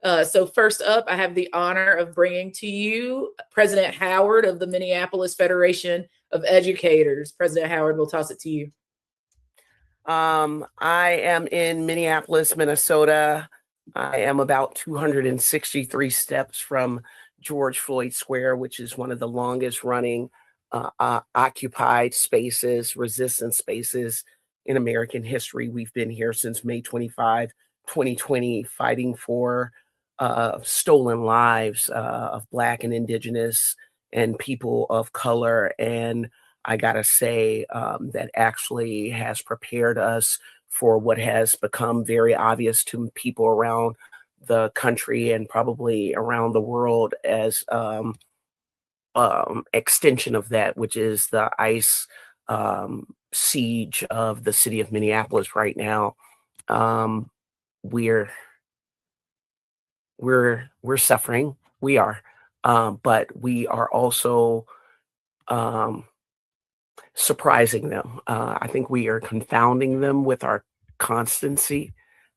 So first up, I have the honor of bringing to you President Howard of the Minneapolis Federation of Educators. President Howard, we'll toss it to you. I am in Minneapolis, Minnesota. I am about 263 steps from George Floyd Square, which is one of the longest running occupied spaces, resistance spaces in American history. We've been here since May 25, 2020, fighting for stolen lives of Black and Indigenous and people of color. And I gotta say, that actually has prepared us for what has become very obvious to people around the country and probably around the world as extension of that, which is the ICE siege of the city of Minneapolis right now. We're suffering. We are, but we are also surprising them. I think we are confounding them with our constancy.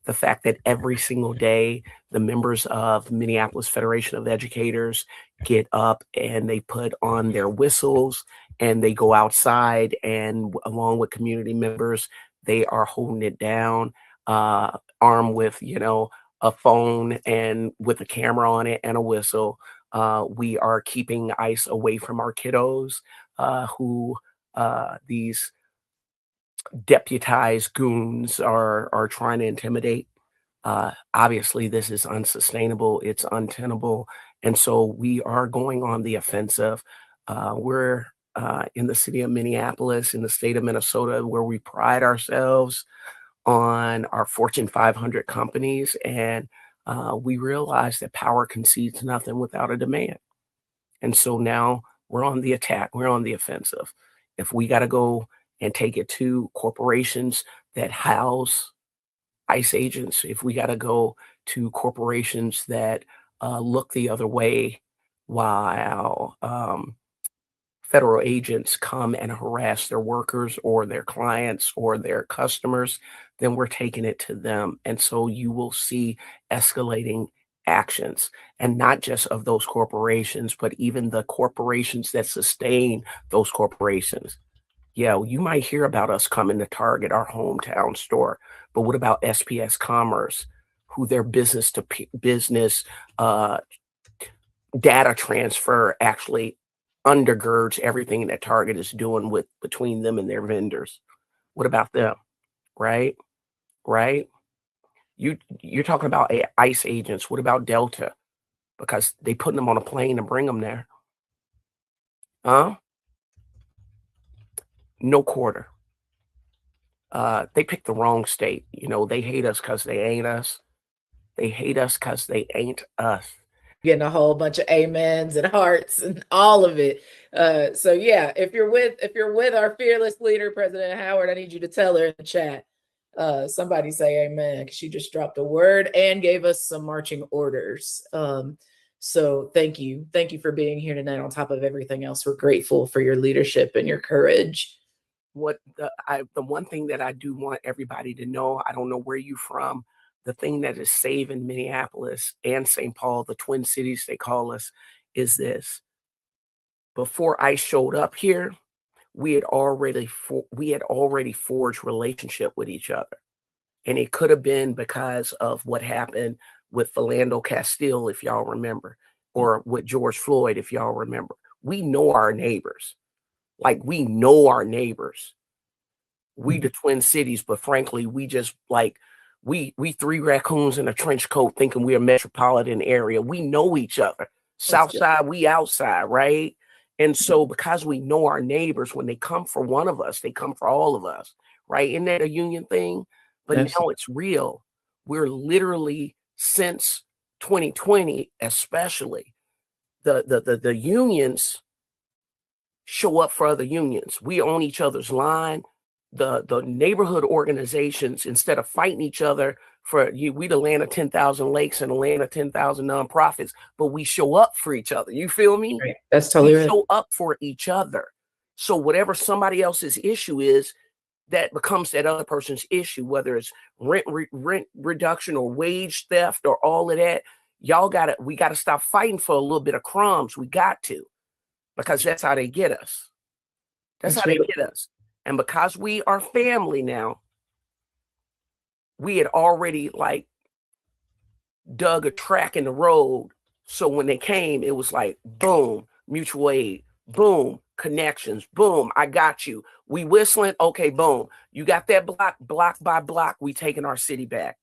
The fact that every single day the members of Minneapolis Federation of Educators get up and they put on their whistles and they go outside, and along with community members, they are holding it down, armed with, a phone and with a camera on it and a whistle. We are keeping ICE away from our kiddos, who these deputized goons are trying to intimidate. Obviously, this is unsustainable. It's untenable. And so we are going on the offensive. We're in the city of Minneapolis, in the state of Minnesota, where we pride ourselves on our Fortune 500 companies. And we realize that power concedes nothing without a demand. And so now we're on the attack. We're on the offensive. If we got to go and take it to corporations that house ICE agents, if we got to go to corporations that look the other way while federal agents come and harass their workers or their clients or their customers, then we're taking it to them. And so you will see escalating actions, and not just of those corporations, but even the corporations that sustain those corporations. Yeah, you might hear about us coming to Target, our hometown store, but what about SPS Commerce, who their business to business data transfer actually undergirds everything that Target is doing with between them and their vendors? What about them? Right? Right? You're talking about ICE agents. What about Delta? Because they putting them on a plane and bring them there. Huh? No quarter. They picked the wrong state. They hate us because they ain't us. They hate us because they ain't us. Getting a whole bunch of amens and hearts and all of it. So yeah, if you're with our fearless leader, President Howard, I need you to tell her in the chat. Somebody say amen. She just dropped a word and gave us some marching orders. So thank you for being here tonight. On top of everything else, we're grateful for your leadership and your courage. The one thing that I do want everybody to know, I don't know where you're from, the thing that is saving Minneapolis and St. Paul, the Twin Cities they call us, is this. Before I showed up here, we had already forged relationship with each other. And it could have been because of what happened with Philando Castile, if y'all remember, or with George Floyd, if y'all remember. We know our neighbors. Like, we know our neighbors. We the Twin Cities, but frankly, we just we three raccoons in a trench coat thinking we're a metropolitan area. We know each other. South side, we outside, right? And so because we know our neighbors, when they come for one of us, they come for all of us, right? Isn't that a union thing? But now it's real. We're literally, since 2020, especially, the unions show up for other unions. We own each other's line. The neighborhood organizations, instead of fighting each other for we the land of 10,000 lakes and the land of 10,000 nonprofits, but we show up for each other. You feel me? Right. That's totally right. We show up for each other. So whatever somebody else's issue is, that becomes that other person's issue, whether it's rent reduction or wage theft or all of that. we gotta stop fighting for a little bit of crumbs. We got to, because that's how they get us. That's how they get us. And because we are family now, we had already like dug a track in the road. So when they came, it was like, boom, mutual aid, boom, connections, boom, I got you. We whistling, okay, boom. You got that block by block, we taking our city back.